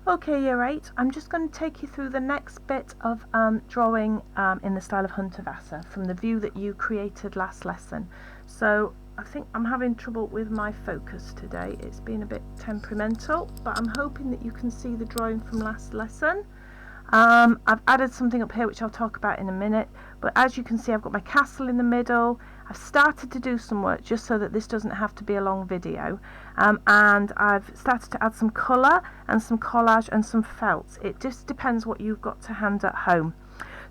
Okay, year 8, I'm just going to take you through the next bit of drawing in the style of Hundertwasser from the view that you created last lesson. So I think I'm having trouble with my focus today. It's been a bit temperamental, but I'm hoping that you can see the drawing from last lesson. I've added something up here which I'll talk about in a minute, but as you can see I've got my castle in the middle. I've started to do some work just so that this doesn't have to be a long video, and I've started to add some colour and some collage and some felt. It just depends what you've got to hand at home.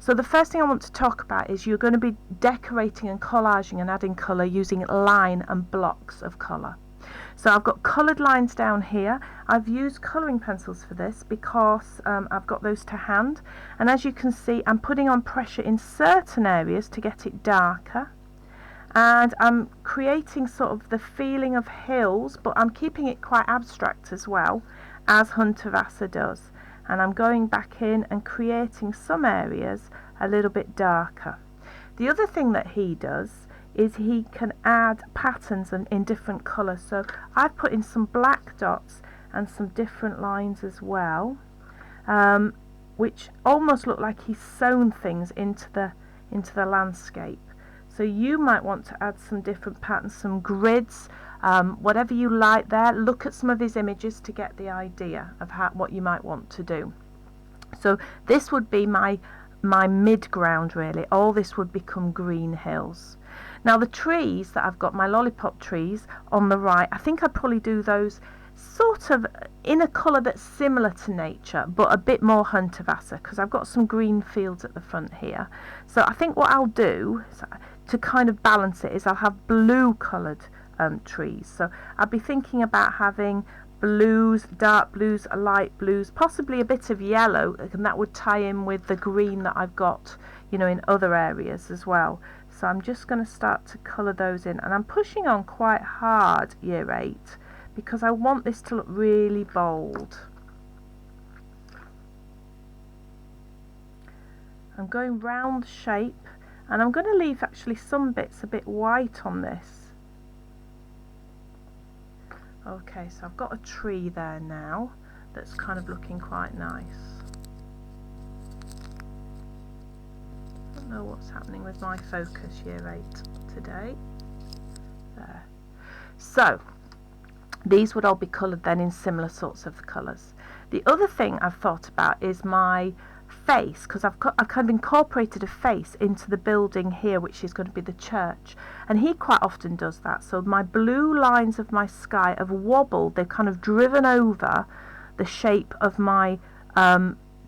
So the first thing I want to talk about is you're going to be decorating and collaging and adding colour using line and blocks of colour. So I've got coloured lines down here. I've used colouring pencils for this because I've got those to hand, and as you can see I'm putting on pressure in certain areas to get it darker, and I'm creating sort of the feeling of hills, but I'm keeping it quite abstract as well, as Hundertwasser does, and I'm going back in and creating some areas a little bit darker. The other thing that he does is he can add patterns in different colours. So I've put in some black dots and some different lines as well, which almost look like he's sewn things into the landscape. So you might want to add some different patterns, some grids, whatever you like there. Look at some of his images to get the idea of what you might want to do. So this would be my mid-ground really. All this would become green hills. Now the trees that I've got, my lollipop trees on the right, I think I'd probably do those sort of in a colour that's similar to nature but a bit more Hundertwasser, because I've got some green fields at the front here. So I think what I'll do to kind of balance it is I'll have blue coloured trees. So I'll be thinking about having blues, dark blues, light blues, possibly a bit of yellow, and that would tie in with the green that I've got, you know, in other areas as well. So I'm just going to start to colour those in, and I'm pushing on quite hard, year 8, because I want this to look really bold. I'm going round the shape, and I'm going to leave actually some bits a bit white on this. Okay, so I've got a tree there now that's kind of looking quite nice. I don't know what's happening with my focus, year 8 today. There. So these would all be coloured then in similar sorts of colours. The other thing I've thought about is my face, because I've kind of incorporated a face into the building here, which is going to be the church, and he quite often does that. So my blue lines of my sky have wobbled, they've kind of driven over the shape of my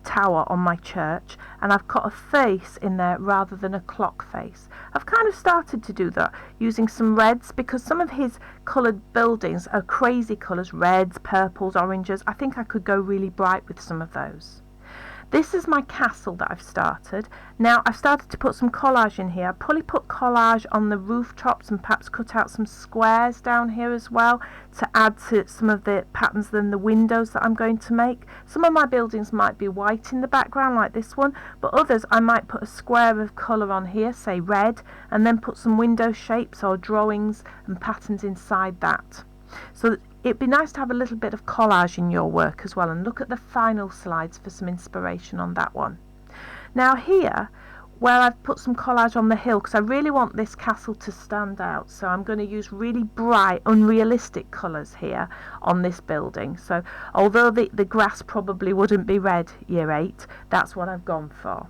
tower on my church, and I've got a face in there rather than a clock face. I've kind of started to do that using some reds, because some of his coloured buildings are crazy colours, reds, purples, oranges. I think I could go really bright with some of those. This is my castle that I've started. Now I've started to put some collage in here. I'll probably put collage on the rooftops and perhaps cut out some squares down here as well to add to some of the patterns in the windows that I'm going to make. Some of my buildings might be white in the background like this one, but others I might put a square of colour on here, say red, and then put some window shapes or drawings and patterns inside that. So it'd be nice to have a little bit of collage in your work as well, and look at the final slides for some inspiration on that one. Now here, where I've put some collage on the hill, because I really want this castle to stand out, so I'm going to use really bright, unrealistic colours here on this building. So although the grass probably wouldn't be red, year 8, that's what I've gone for.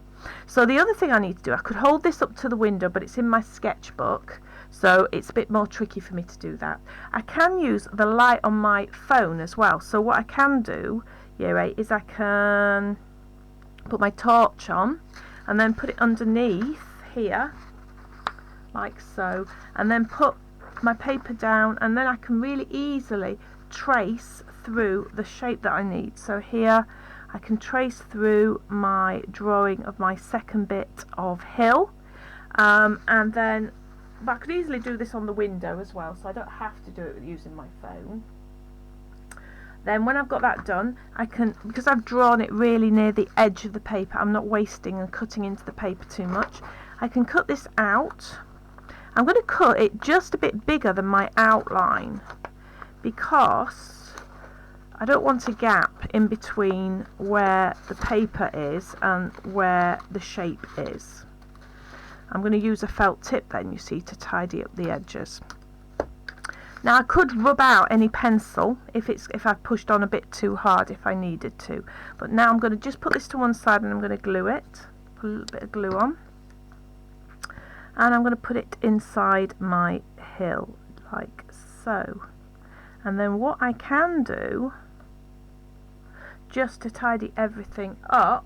So the other thing I need to do, I could hold this up to the window, but it's in my sketchbook, so it's a bit more tricky for me to do that. I can use the light on my phone as well. So what I can do, year 8, is I can put my torch on and then put it underneath here, like so, and then put my paper down, and then I can really easily trace through the shape that I need. So here I can trace through my drawing of my second bit of hill, and then but I could easily do this on the window as well, so I don't have to do it using my phone. Then when I've got that done, I can, because I've drawn it really near the edge of the paper, I'm not wasting and cutting into the paper too much, I can cut this out. I'm going to cut it just a bit bigger than my outline, because I don't want a gap in between where the paper is and where the shape is. I'm going to use a felt tip then, you see, to tidy up the edges. Now I could rub out any pencil if I've pushed on a bit too hard if I needed to, but now I'm going to just put this to one side and I'm going to glue it, put a little bit of glue on, and I'm going to put it inside my hill like so. And then what I can do, just to tidy everything up,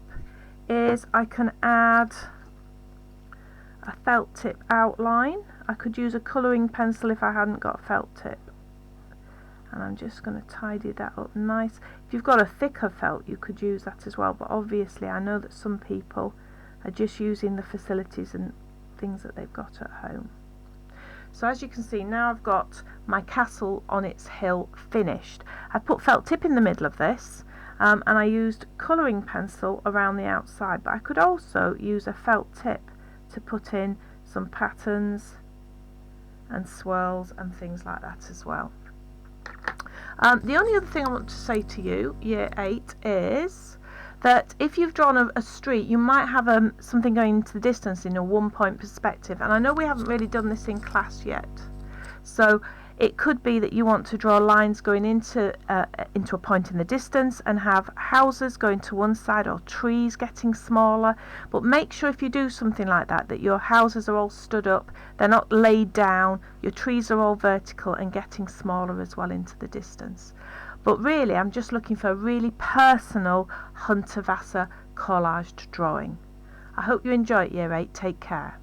is I can add a felt tip outline. I could use a colouring pencil if I hadn't got a felt tip, and I'm just going to tidy that up nice. If you've got a thicker felt you could use that as well, but obviously I know that some people are just using the facilities and things that they've got at home. So as you can see, now I've got my castle on its hill finished. I put felt tip in the middle of this, and I used colouring pencil around the outside, but I could also use a felt tip to put in some patterns and swirls and things like that as well. The only other thing I want to say to you, Year 8, is that if you've drawn a street, you might have something going into the distance in a one-point perspective, and I know we haven't really done this in class yet, so it could be that you want to draw lines going into a point in the distance and have houses going to one side or trees getting smaller, but make sure if you do something like that that your houses are all stood up, they're not laid down, your trees are all vertical and getting smaller as well into the distance. But really I'm just looking for a really personal Hundertwasser collaged drawing. I hope you enjoy it, Year 8. Take care.